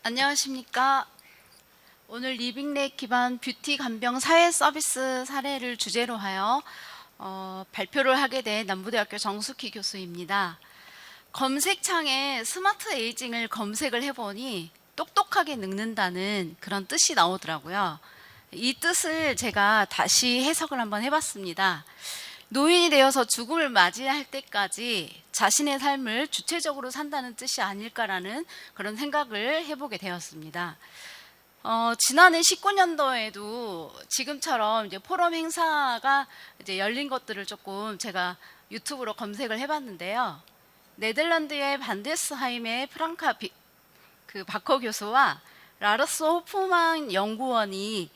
안녕하십니까. 오늘 리빙렉 기반 뷰티 간병 사회 서비스 사례를 주제로 하여 발표를 하게 된 남부대학교 정숙희 교수입니다. 검색창에 스마트 에이징을 검색을 해보니 똑똑하게 늙는다는 그런 뜻이 나오더라고요. 이 뜻을 제가 다시 해석을 한번 해봤습니다. 노인이 되어서 죽음을 맞이할 때까지 자신의 삶을 주체적으로 산다는 뜻이 아닐까라는 그런 생각을 해보게 되었습니다. 지난해 19년도에도 지금처럼 이제 포럼 행사가 이제 열린 것들을 조금 제가 유튜브로 검색을 해봤는데요. 네덜란드의 반데스하임의 프랑카 바커 교수와 라르스 호프만 연구원이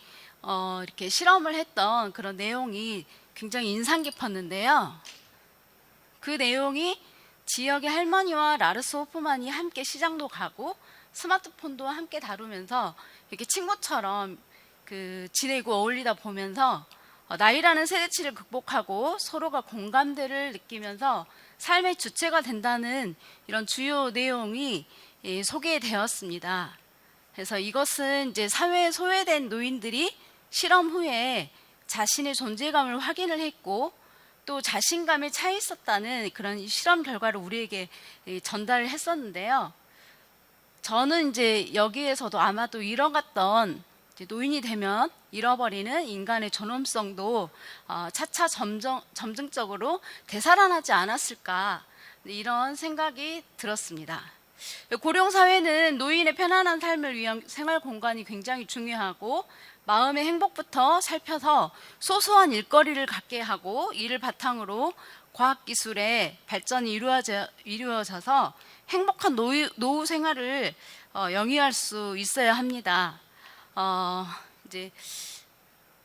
이렇게 실험을 했던 그런 내용이 굉장히 인상 깊었는데요. 그 내용이 지역의 할머니와 라르스 호프만이 함께 시장도 가고 스마트폰도 함께 다루면서 이렇게 친구처럼 지내고 어울리다 보면서 나이라는 세대치를 극복하고 서로가 공감대를 느끼면서 삶의 주체가 된다는 이런 주요 내용이 소개되었습니다. 그래서 이것은 이제 사회에 소외된 노인들이 실험 후에 자신의 존재감을 확인을 했고 또 자신감에 차 있었다는 그런 실험 결과를 우리에게 전달을 했었는데요. 저는 이제 여기에서도 아마도 잃어갔던 노인이 되면 잃어버리는 인간의 존엄성도 차차 점증적으로 되살아나지 않았을까 이런 생각이 들었습니다. 고령사회는 노인의 편안한 삶을 위한 생활 공간이 굉장히 중요하고 마음의 행복부터 살펴서 소소한 일거리를 갖게 하고 이를 바탕으로 과학기술의 발전이 이루어져서 행복한 노후 생활을 영위할 수 있어야 합니다.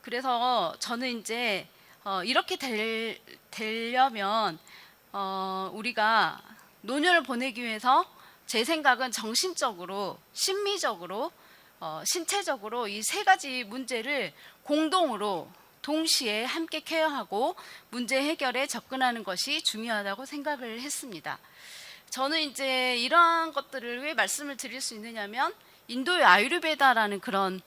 그래서 저는 이제 이렇게 되려면 우리가 노년을 보내기 위해서 제 생각은 정신적으로, 심미적으로, 신체적으로 이 세 가지 문제를 공동으로 동시에 함께 케어하고 문제 해결에 접근하는 것이 중요하다고 생각을 했습니다. 저는 이제 이러한 것들을 왜 말씀을 드릴 수 있느냐면 인도의 아유르베다라는 그런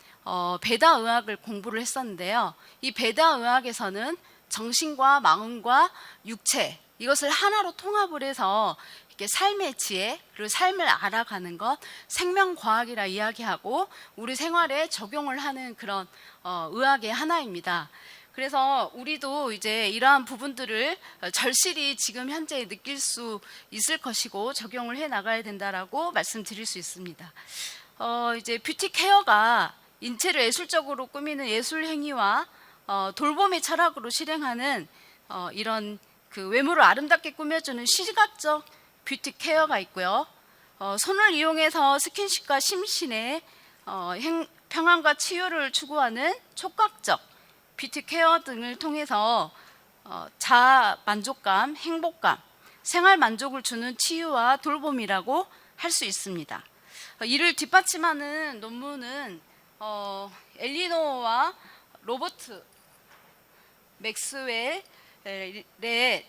베다 의학을 공부를 했었는데요. 이 베다 의학에서는 정신과 마음과 육체 이것을 하나로 통합을 해서 이렇게 삶의 지혜 그리고 삶을 알아가는 것 생명과학이라 이야기하고 우리 생활에 적용을 하는 그런 의학의 하나입니다. 그래서 우리도 이제 이러한 부분들을 절실히 지금 현재 느낄 수 있을 것이고 적용을 해 나가야 된다라고 말씀드릴 수 있습니다. 이제 뷰티 케어가 인체를 예술적으로 꾸미는 예술 행위와 돌봄의 철학으로 실행하는 이런 외모를 아름답게 꾸며주는 시각적 뷰티 케어가 있고요. 손을 이용해서 스킨십과 심신의 평안과 치유를 추구하는 촉각적 뷰티 케어 등을 통해서 자아 만족감, 행복감, 생활 만족을 주는 치유와 돌봄이라고 할 수 있습니다. 이를 뒷받침하는 논문은 엘리노와 로버트 맥스웰의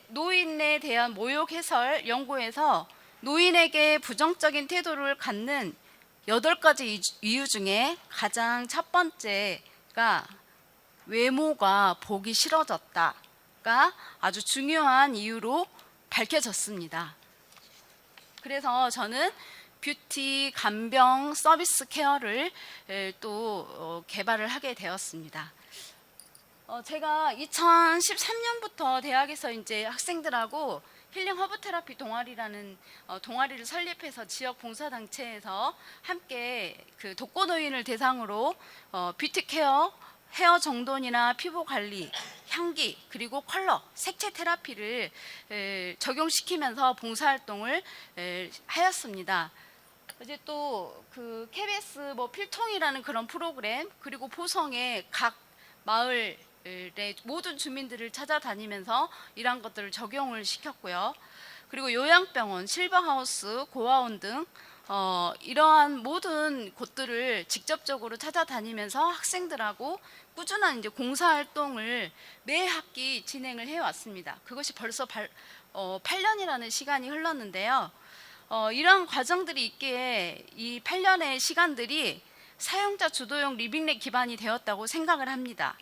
노인에 대한 모욕 해설 연구에서 노인에게 부정적인 태도를 갖는 8가지 이유 중에 가장 첫 번째가 외모가 보기 싫어졌다가 아주 중요한 이유로 밝혀졌습니다. 그래서 저는 뷰티 간병 서비스 케어를 또 개발을 하게 되었습니다. 제가 2013년부터 대학에서 이제 학생들하고 힐링 허브 테라피 동아리라는 동아리를 설립해서 지역 봉사단체에서 함께 독거노인을 대상으로 뷰티 케어, 헤어 정돈이나 피부 관리, 향기 그리고 컬러, 색채 테라피를 적용시키면서 봉사활동을 하였습니다. 이제 또 KBS 필통이라는 그런 프로그램 그리고 보성의 각 마을의 모든 주민들을 찾아다니면서 이러한 것들을 적용을 시켰고요. 그리고 요양병원, 실버하우스, 고아원 등 이러한 모든 곳들을 직접적으로 찾아다니면서 학생들하고 꾸준한 이제 봉사활동을 매 학기 진행을 해왔습니다. 그것이 벌써 8년이라는 시간이 흘렀는데요. 이런 과정들이 있기에 이 8년의 시간들이 사용자 주도형 리빙랩 기반이 되었다고 생각을 합니다.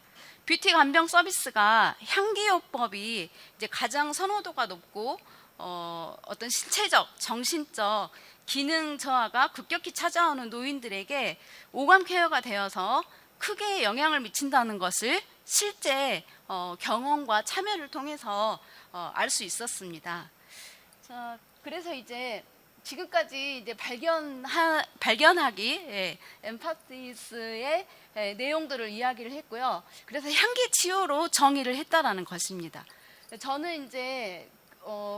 뷰티 간병 서비스가 향기요법이 이제 가장 선호도가 높고 어떤 신체적, 정신적 기능 저하가 급격히 찾아오는 노인들에게 오감 케어가 되어서 크게 영향을 미친다는 것을 실제 경험과 참여를 통해서 알 수 있었습니다. 자, 그래서 이제 지금까지 이제 발견하기 엠파시스의 내용들을 이야기를 했고요. 그래서 향기 치유로 정의를 했다라는 것입니다. 저는 이제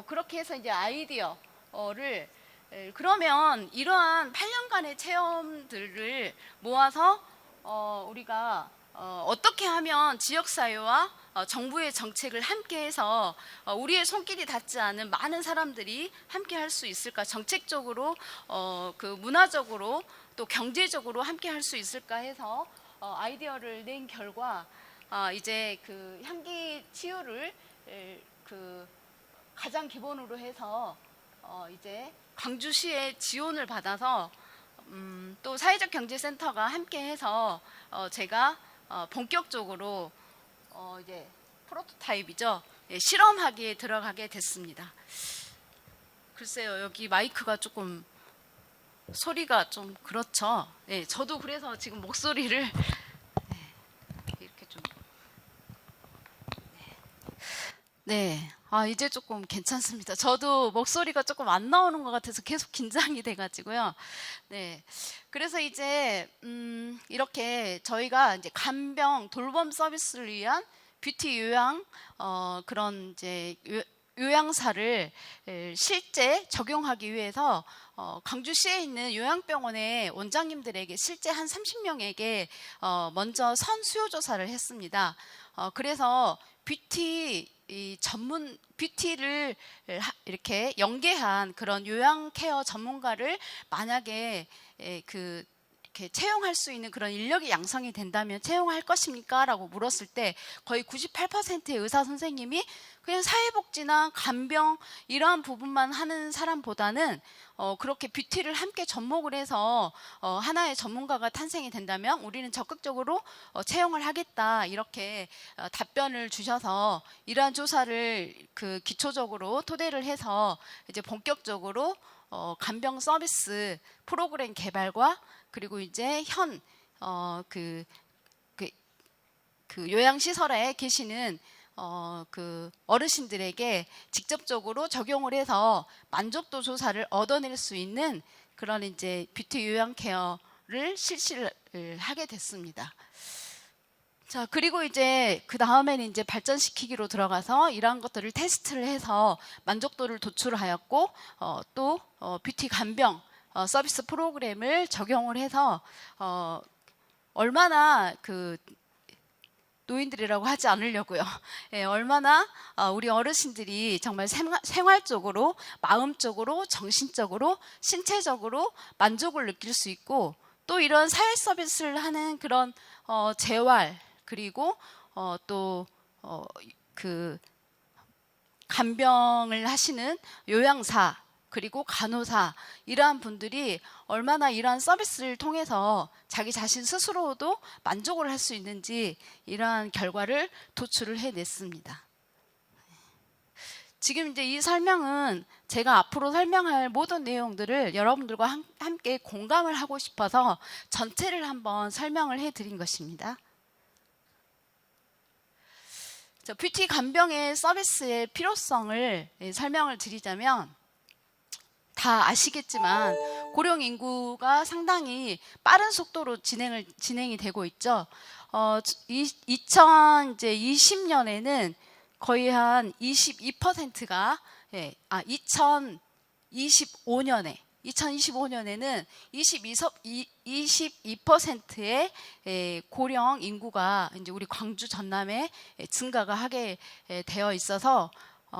그렇게 해서 이제 아이디어를 그러면 이러한 8년간의 체험들을 모아서 우리가 어떻게 하면 지역사회와 정부의 정책을 함께해서 우리의 손길이 닿지 않은 많은 사람들이 함께 할 수 있을까? 정책적으로, 그 문화적으로 또 경제적으로 함께 할 수 있을까 해서 아이디어를 낸 결과 이제 그 향기 치유를 그 가장 기본으로 해서 이제 광주시의 지원을 받아서 또 사회적 경제센터가 함께해서 제가 본격적으로 이제 프로토타입이죠. 실험하기에 들어가게 됐습니다. 글쎄요, 여기 마이크가 조금 소리가 좀 그렇죠. 네, 저도 그래서 지금 목소리를 이렇게 좀 네, 이제 조금 괜찮습니다. 저도 목소리가 조금 안 나오는 것 같아서 계속 긴장이 돼가지고요. 네, 그래서 이제 이렇게 저희가 이제 간병 돌봄 서비스를 위한 뷰티 요양 그런 이제 요양사를 실제 적용하기 위해서 광주시에 있는 요양병원의 원장님들에게 실제 한 30명에게 먼저 선수요 조사를 했습니다. 그래서 뷰티를 이렇게 연계한 그런 요양 케어 전문가를 만약에 이렇게 채용할 수 있는 그런 인력이 양성이 된다면 채용할 것입니까? 라고 물었을 때 거의 98%의 의사 선생님이 그냥 사회복지나 간병 이러한 부분만 하는 사람보다는 그렇게 뷰티를 함께 접목을 해서 하나의 전문가가 탄생이 된다면 우리는 적극적으로 채용을 하겠다 이렇게 답변을 주셔서 이러한 조사를 그 기초적으로 토대를 해서 이제 본격적으로 간병 서비스 프로그램 개발과 그리고 이제 그 요양시설에 계시는 그 어르신들에게 직접적으로 적용을 해서 만족도 조사를 얻어낼 수 있는 그런 이제 뷰티 요양 케어를 실시를 하게 됐습니다. 자, 그리고 이제 그 다음에는 이제 발전시키기로 들어가서 이러한 것들을 테스트를 해서 만족도를 도출하였고 또 뷰티 간병 서비스 프로그램을 적용을 해서 얼마나 그 노인들이라고 하지 않으려고요. 예, 얼마나 우리 어르신들이 정말 생활적으로, 마음적으로, 정신적으로, 신체적으로 만족을 느낄 수 있고 또 이런 사회 서비스를 하는 그런 재활 그리고 또 그 간병을 하시는 요양사 그리고 간호사 이러한 분들이 얼마나 이러한 서비스를 통해서 자기 자신 스스로도 만족을 할 수 있는지 이러한 결과를 도출을 해냈습니다. 지금 이제 이 설명은 제가 앞으로 설명할 모든 내용들을 여러분들과 함께 공감을 하고 싶어서 전체를 한번 설명을 해드린 것입니다. 뷰티 간병의 서비스의 필요성을 설명을 드리자면 다 아시겠지만 고령 인구가 상당히 빠른 속도로 진행이 되고 있죠. 2020년에는 거의 한 22%가 2025년에는 22%의 고령 인구가 이제 우리 광주 전남에 증가가 하게 되어 있어서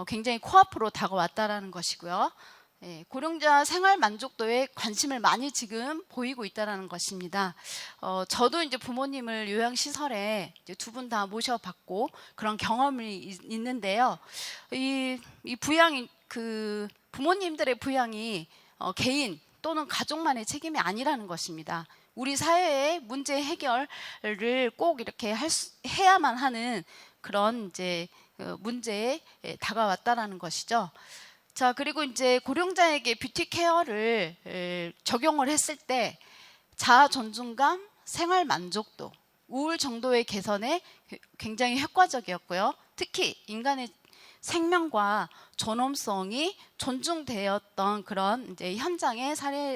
굉장히 코앞으로 다가왔다라는 것이고요. 고령자 생활 만족도에 관심을 많이 지금 보이고 있다는 것입니다. 저도 이제 부모님을 요양시설에 두 분 다 모셔봤고 그런 경험이 있는데요. 이 부양이 그 부모님들의 부양이 개인 또는 가족만의 책임이 아니라는 것입니다. 우리 사회의 문제 해결을 꼭 이렇게 해야만 하는 그런 이제 문제에 다가왔다라는 것이죠. 자, 그리고 이제 고령자에게 뷰티 케어를 적용을 했을 때 자아 존중감, 생활 만족도, 우울 정도의 개선에 굉장히 효과적이었고요. 특히 인간의 생명과 존엄성이 존중되었던 그런 이제 현장의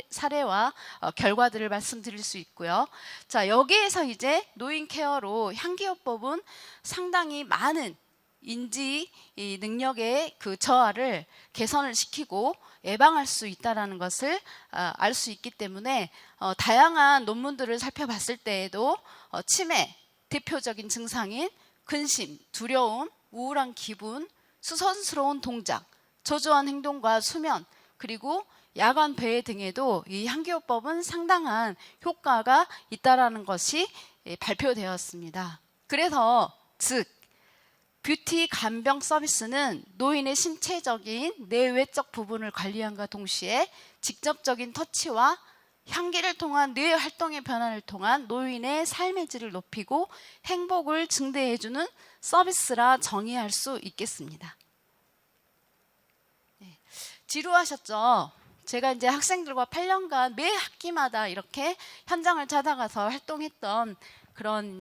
사례와 결과들을 말씀드릴 수 있고요. 자, 여기에서 이제 노인 케어로 향기요법은 상당히 많은 인지 능력의 그 저하를 개선을 시키고 예방할 수 있다는 것을 알 수 있기 때문에 다양한 논문들을 살펴봤을 때에도 치매, 대표적인 증상인 근심, 두려움, 우울한 기분, 수선스러운 동작, 저조한 행동과 수면, 그리고 야간 배회 등에도 이 향기요법은 상당한 효과가 있다는 것이 발표되었습니다. 그래서 즉 뷰티 간병 서비스는 노인의 신체적인 내외적 부분을 관리함과 동시에 직접적인 터치와 향기를 통한 뇌 활동의 변화를 통한 노인의 삶의 질을 높이고 행복을 증대해주는 서비스라 정의할 수 있겠습니다. 네. 지루하셨죠? 제가 이제 학생들과 8년간 매 학기마다 이렇게 현장을 찾아가서 활동했던 그런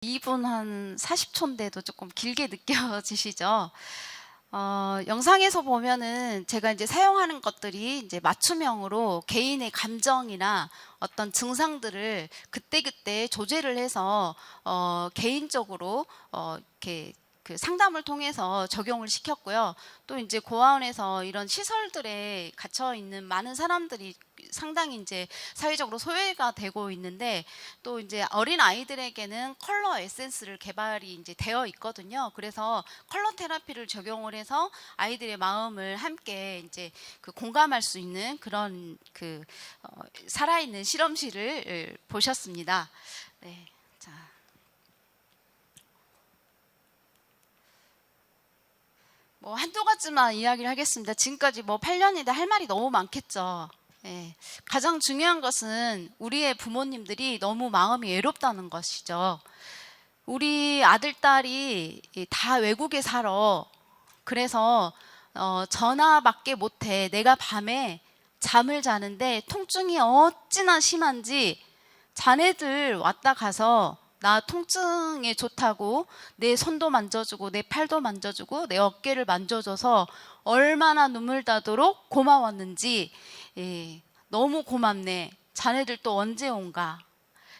이분 한 40초인데도 조금 길게 느껴지시죠? 영상에서 보면은 제가 이제 사용하는 것들이 이제 맞춤형으로 개인의 감정이나 어떤 증상들을 그때그때 조제를 해서 개인적으로 이렇게 그 상담을 통해서 적용을 시켰고요. 또 이제 고아원에서 이런 시설들에 갇혀 있는 많은 사람들이 상당히 이제 사회적으로 소외가 되고 있는데, 또 이제 어린 아이들에게는 컬러 에센스를 개발이 이제 되어 있거든요. 그래서 컬러 테라피를 적용을 해서 아이들의 마음을 함께 이제 그 공감할 수 있는 그런 그 살아있는 실험실을 보셨습니다. 네, 자. 뭐 한두 가지만 이야기를 하겠습니다. 지금까지 뭐 8년인데 할 말이 너무 많겠죠. 예. 가장 중요한 것은 우리의 부모님들이 너무 마음이 외롭다는 것이죠. 우리 아들, 딸이 다 외국에 살아. 그래서 전화밖에 못해. 내가 밤에 잠을 자는데 통증이 어찌나 심한지 자네들 왔다 가서 나 통증에 좋다고 내 손도 만져주고 내 팔도 만져주고 내 어깨를 만져줘서 얼마나 눈물 나도록 고마웠는지, 예, 너무 고맙네. 자네들 또 언제 온가.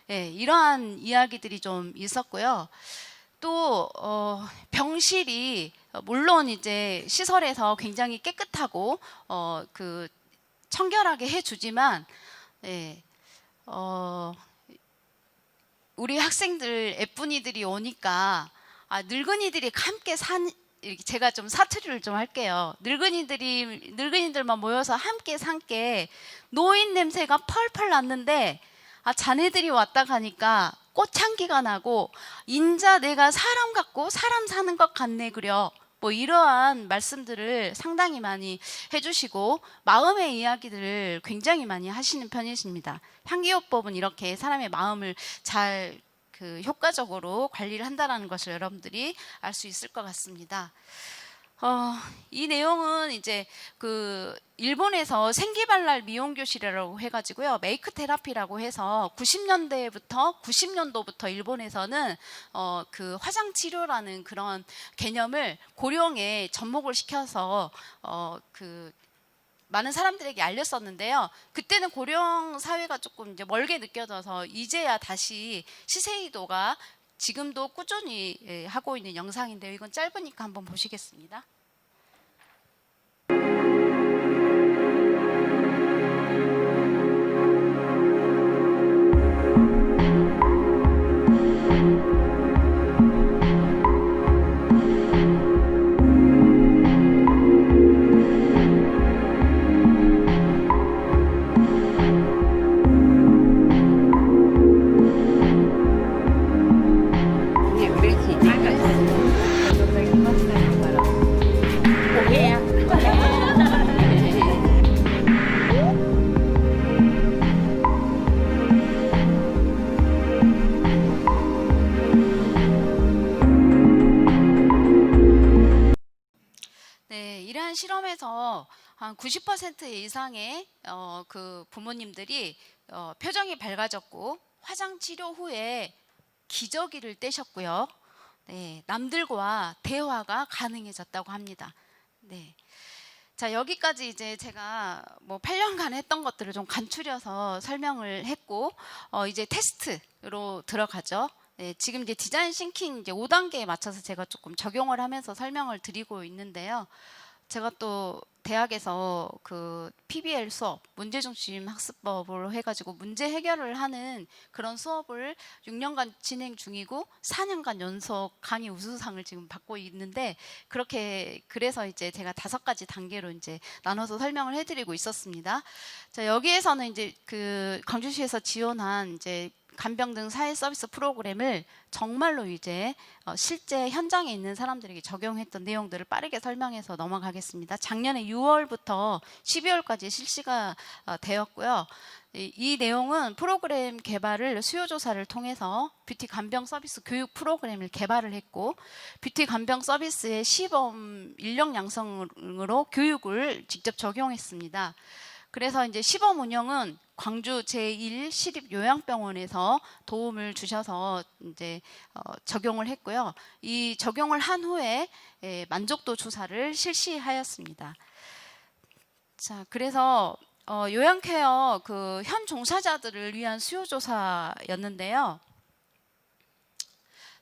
예, 이러한 이야기들이 좀 있었고요. 또 병실이 물론 이제 시설에서 굉장히 깨끗하고 그 청결하게 해주지만, 예, 우리 학생들 예쁜이들이 오니까 늙은이들이 함께 제가 좀 사투리를 좀 할게요. 늙은이들만 모여서 함께 산게 노인 냄새가 펄펄 났는데, 자네들이 왔다 가니까 꽃향기가 나고 인자 내가 사람 같고 사람 사는 것 같네 그려. 뭐 이러한 말씀들을 상당히 많이 해주시고 마음의 이야기들을 굉장히 많이 하시는 편이십니다. 향기요법은 이렇게 사람의 마음을 잘 효과적으로 관리를 한다는 것을 여러분들이 알 수 있을 것 같습니다. 이 내용은 이제 그 일본에서 생기발랄 미용교실이라고 해가지고요, 메이크 테라피라고 해서 90년도부터 일본에서는 그 화장 치료라는 그런 개념을 고령에 접목을 시켜서 그 많은 사람들에게 알렸었는데요. 그때는 고령 사회가 조금 이제 멀게 느껴져서 이제야 다시 시세이도가 지금도 꾸준히 하고 있는 영상인데요. 이건 짧으니까 한번 보시겠습니다. 실험에서 한 90% 이상의 그 부모님들이 표정이 밝아졌고 화장 치료 후에 기저귀를 떼셨고요. 네, 남들과 대화가 가능해졌다고 합니다. 네. 자, 여기까지 이제 제가 뭐 8년간 했던 것들을 좀 간추려서 설명을 했고, 이제 테스트로 들어가죠. 네, 지금 이제 디자인 싱킹 이제 5단계에 맞춰서 제가 조금 적용을 하면서 설명을 드리고 있는데요. 제가 또 대학에서 그 PBL 수업, 문제중심 학습법을 해가지고 문제 해결을 하는 그런 수업을 6년간 진행 중이고 4년간 연속 강의 우수상을 지금 받고 있는데, 그래서 이제 제가 5가지 단계로 이제 나눠서 설명을 해드리고 있었습니다. 자, 여기에서는 이제 그 광주시에서 지원한 이제 간병 사회 서비스 프로그램을 정말로 이제 실제 현장에 있는 사람들에게 적용했던 내용들을 빠르게 설명해서 넘어가겠습니다. 작년에 6월부터 12월까지 실시가 되었고요. 이 내용은 프로그램 개발을 수요조사를 통해서 뷰티 간병 서비스 교육 프로그램을 개발을 했고, 뷰티 간병 서비스의 시범 인력 양성으로 교육을 직접 적용했습니다. 그래서 이제 시범 운영은 광주 제1시립요양병원에서 도움을 주셔서 이제 적용을 했고요. 이 적용을 한 후에 만족도 조사를 실시하였습니다. 자, 그래서 요양케어 그 현 종사자들을 위한 수요조사였는데요.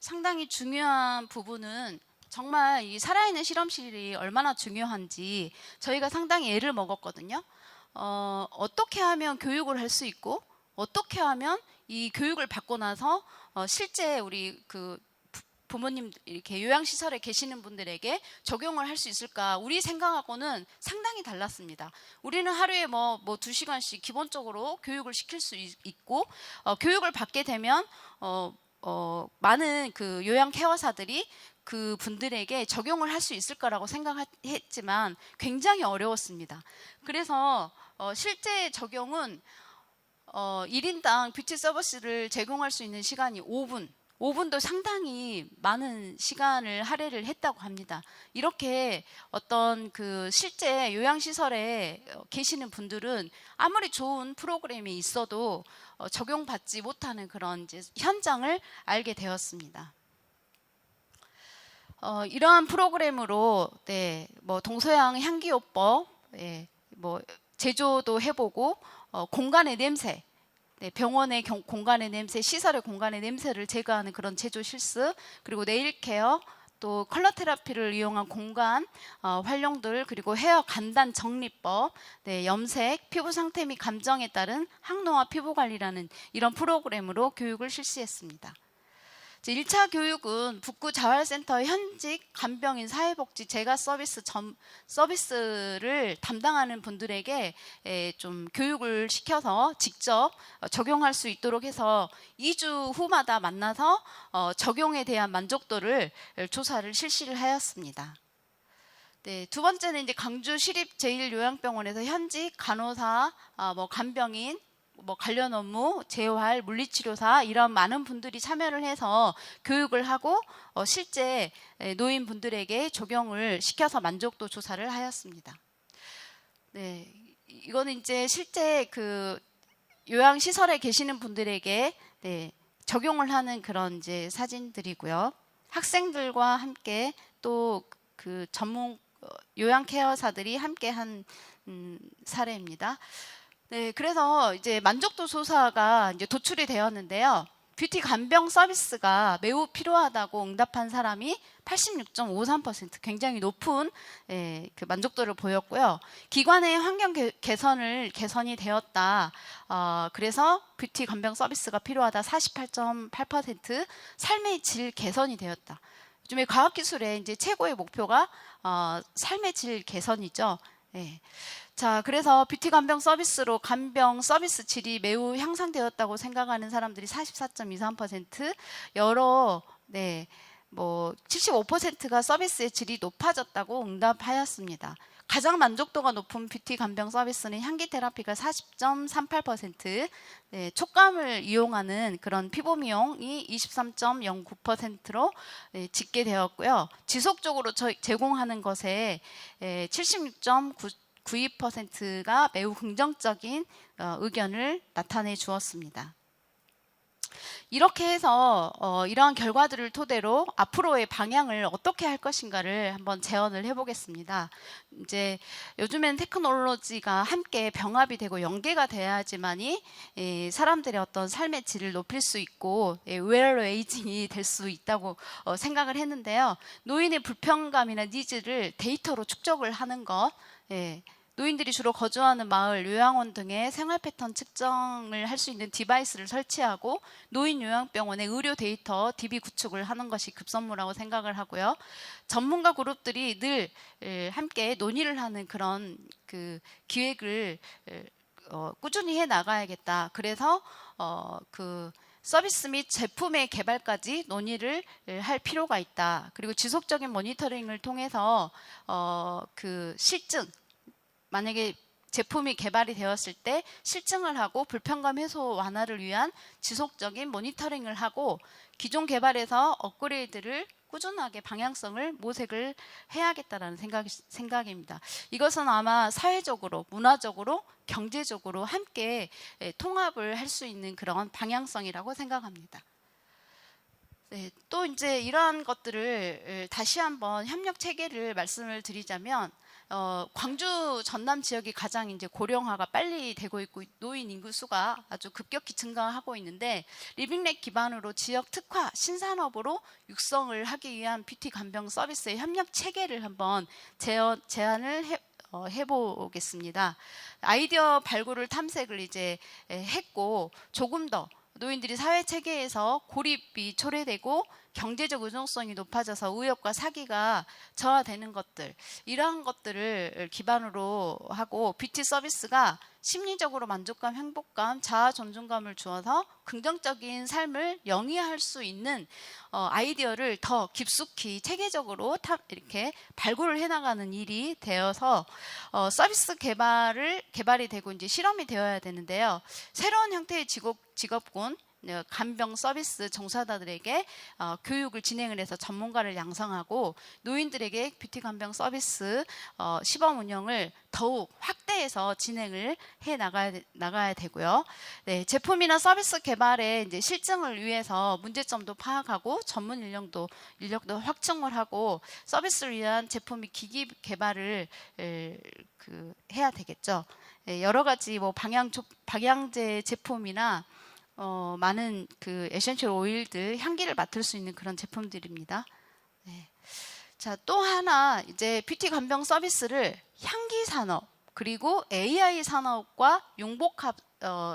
상당히 중요한 부분은 정말 이 살아있는 실험실이 얼마나 중요한지 저희가 상당히 애를 먹었거든요. 어떻게 하면 교육을 할 수 있고 어떻게 하면 이 교육을 받고 나서 실제 우리 그 부모님 이렇게 요양시설에 계시는 분들에게 적용을 할 수 있을까? 우리 생각하고는 상당히 달랐습니다. 우리는 하루에 뭐 2시간씩 기본적으로 교육을 시킬 수 있고 교육을 받게 되면 많은 그 요양 케어사들이 그 분들에게 적용을 할 수 있을 거라고 생각했지만 굉장히 어려웠습니다. 그래서 실제 적용은 1인당 뷰티 서비스를 제공할 수 있는 시간이 5분도 상당히 많은 시간을 할애를 했다고 합니다. 이렇게 어떤 그 실제 요양시설에 계시는 분들은 아무리 좋은 프로그램이 있어도 적용받지 못하는 그런 이제 현장을 알게 되었습니다. 이러한 프로그램으로 뭐 동서양 향기요법, 뭐 제조도 해보고 공간의 냄새, 병원의 공간의 냄새, 시설의 공간의 냄새를 제거하는 그런 제조 실습, 그리고 네일 케어, 또 컬러 테라피를 이용한 공간 활용들, 그리고 헤어 간단 정리법, 염색, 피부 상태 및 감정에 따른 항노화 피부 관리라는 이런 프로그램으로 교육을 실시했습니다. 1차 교육은 북구 자활센터 현직 간병인 사회복지 재가 서비스를 담당하는 분들에게 좀 교육을 시켜서 직접 적용할 수 있도록 해서 2주 후마다 만나서 적용에 대한 만족도를 조사를 실시를 하였습니다. 두 번째는 이제 강주 시립 제1요양병원에서 현직 간호사, 뭐 간병인, 뭐 관련 업무, 재활, 물리치료사 이런 많은 분들이 참여를 해서 교육을 하고 실제 노인분들에게 적용을 시켜서 만족도 조사를 하였습니다. 이거는 이제 실제 그 요양시설에 계시는 분들에게 적용을 하는 그런 이제 사진들이고요. 학생들과 함께 또 그 전문 요양 케어사들이 함께 한 사례입니다. 그래서 이제 만족도 조사가 이제 도출이 되었는데요. 뷰티 간병 서비스가 매우 필요하다고 응답한 사람이 86.53%, 굉장히 높은 그 만족도를 보였고요. 기관의 환경 개선이 되었다. 그래서 뷰티 간병 서비스가 필요하다. 48.8%, 삶의 질 개선이 되었다. 요즘에 과학기술의 이제 최고의 목표가 삶의 질 개선이죠. 자, 그래서 뷰티 간병 서비스로 간병 서비스 질이 매우 향상되었다고 생각하는 사람들이 44.23%, 뭐 75%가 서비스의 질이 높아졌다고 응답하였습니다. 가장 만족도가 높은 뷰티 간병 서비스는 향기 테라피가 40.38%, 촉감을 이용하는 그런 피부 미용이 23.09%로 집계되었고요. 지속적으로 제공하는 것에 76.92%가 매우 긍정적인 의견을 나타내 주었습니다. 이렇게 해서 이러한 결과들을 토대로 앞으로의 방향을 어떻게 할 것인가를 한번 제언을 해보겠습니다. 이제 요즘엔 테크놀로지가 함께 병합이 되고 연계가 돼야지만이 사람들의 어떤 삶의 질을 높일 수 있고 웰 에이징이 될 수 있다고 생각을 했는데요. 노인의 불편감이나 니즈를 데이터로 축적을 하는 것, 노인들이 주로 거주하는 마을, 요양원 등의 생활 패턴 측정을 할 수 있는 디바이스를 설치하고 노인 요양병원의 의료 데이터 DB 구축을 하는 것이 급선무라고 생각을 하고요. 전문가 그룹들이 늘 함께 논의를 하는 그런 그 기획을 꾸준히 해 나가야겠다. 그래서 그 서비스 및 제품의 개발까지 논의를 할 필요가 있다. 그리고 지속적인 모니터링을 통해서 그 실증, 만약에 제품이 개발이 되었을 때 실증을 하고 불편감 해소 완화를 위한 지속적인 모니터링을 하고 기존 개발에서 업그레이드를 꾸준하게 방향성을 모색을 해야겠다라는 생각입니다. 이것은 아마 사회적으로, 문화적으로, 경제적으로 함께 통합을 할 수 있는 그런 방향성이라고 생각합니다. 또 이제 이러한 것들을 다시 한번 협력 체계를 말씀을 드리자면 광주 전남 지역이 가장 이제 고령화가 빨리 되고 있고 노인 인구 수가 아주 급격히 증가하고 있는데 리빙랩 기반으로 지역 특화 신산업으로 육성을 하기 위한 뷰티 간병 서비스의 협력 체계를 한번 제안을 해보겠습니다. 아이디어 발굴을 탐색을 이제 했고 조금 더 노인들이 사회 체계에서 고립이 초래되고 경제적 의존성이 높아져서 의욕과 사기가 저하되는 것들, 이러한 것들을 기반으로 하고 뷰티 서비스가 심리적으로 만족감, 행복감, 자아 존중감을 주어서 긍정적인 삶을 영위할 수 있는 아이디어를 더 깊숙이 체계적으로 이렇게 발굴을 해나가는 일이 되어서 서비스 개발이 되고 이제 실험이 되어야 되는데요. 새로운 형태의 직업군 간병 서비스 종사자들에게 교육을 진행을 해서 전문가를 양성하고 노인들에게 뷰티 간병 서비스 시범 운영을 더욱 확대해서 진행을 해 나가야 되고요. 네, 제품이나 서비스 개발의 이제 실증을 위해서 문제점도 파악하고 전문 인력도 확충을 하고 서비스를 위한 제품 및 기기 개발을 해야 되겠죠. 네, 여러 가지 뭐 방향제 제품이나 많은 그 에센셜 오일들 향기를 맡을 수 있는 그런 제품들입니다. 네. 자, 또 하나 이제 뷰티 간병 서비스를 향기 산업 그리고 AI 산업과 융복합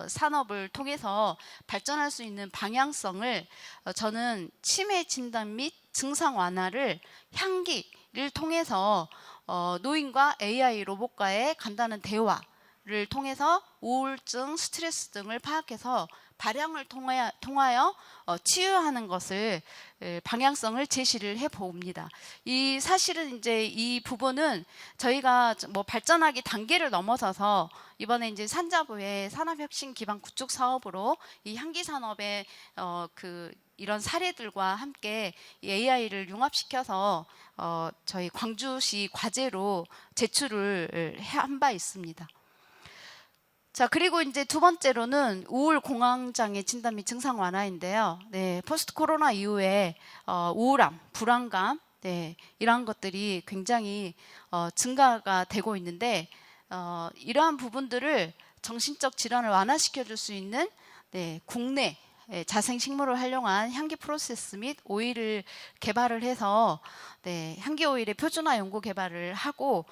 산업을 통해서 발전할 수 있는 방향성을 저는 치매 진단 및 증상 완화를 향기를 통해서 노인과 AI 로봇과의 간단한 대화를 통해서 우울증, 스트레스 등을 파악해서 발향을 통하여 치유하는 것을 방향성을 제시를 해 봅니다. 이 사실은 이제 이 부분은 저희가 뭐 발전하기 단계를 넘어서서 이번에 이제 산자부의 산업혁신 기반 구축 사업으로 이 향기 산업의 이런 사례들과 함께 AI를 융합시켜서 저희 광주시 과제로 제출을 한 바 있습니다. 자, 그리고 이제 두 번째로는 우울 공황장애 진단 및 증상 완화인데요. 네, 포스트 코로나 이후에 우울함, 불안감, 네, 이러한 것들이 굉장히 증가가 되고 있는데 이러한 부분들을 정신적 질환을 완화시켜 줄 수 있는 국내 자생식물을 활용한 향기 프로세스 및 오일을 개발을 해서 향기 오일의 표준화 연구 개발을 하고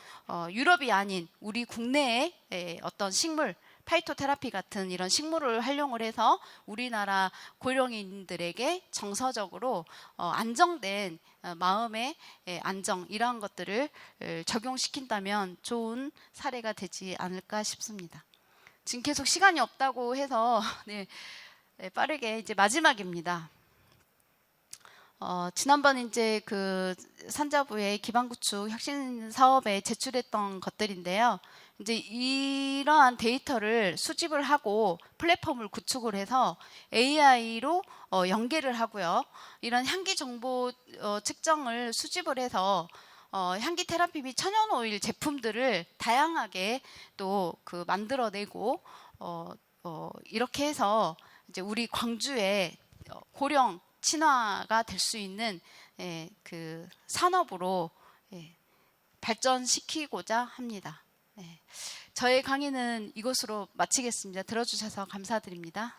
유럽이 아닌 우리 국내의 어떤 식물 파이토테라피 같은 이런 식물을 활용을 해서 우리나라 고령인들에게 정서적으로 안정된 마음의 안정 이러한 것들을 적용시킨다면 좋은 사례가 되지 않을까 싶습니다. 지금 계속 시간이 없다고 해서 빠르게 이제 마지막입니다. 지난번 이제 그 산자부의 기반구축 혁신 사업에 제출했던 것들인데요. 이제 이러한 데이터를 수집을 하고 플랫폼을 구축을 해서 AI로 연계를 하고요. 이런 향기 정보 측정을 수집을 해서 향기 테라피 및 천연 오일 제품들을 다양하게 또 만들어내고 이렇게 해서 이제 우리 광주의 고령 친화가 될 수 있는 그 산업으로 발전시키고자 합니다. 저의 강의는 이것으로 마치겠습니다. 들어주셔서 감사드립니다.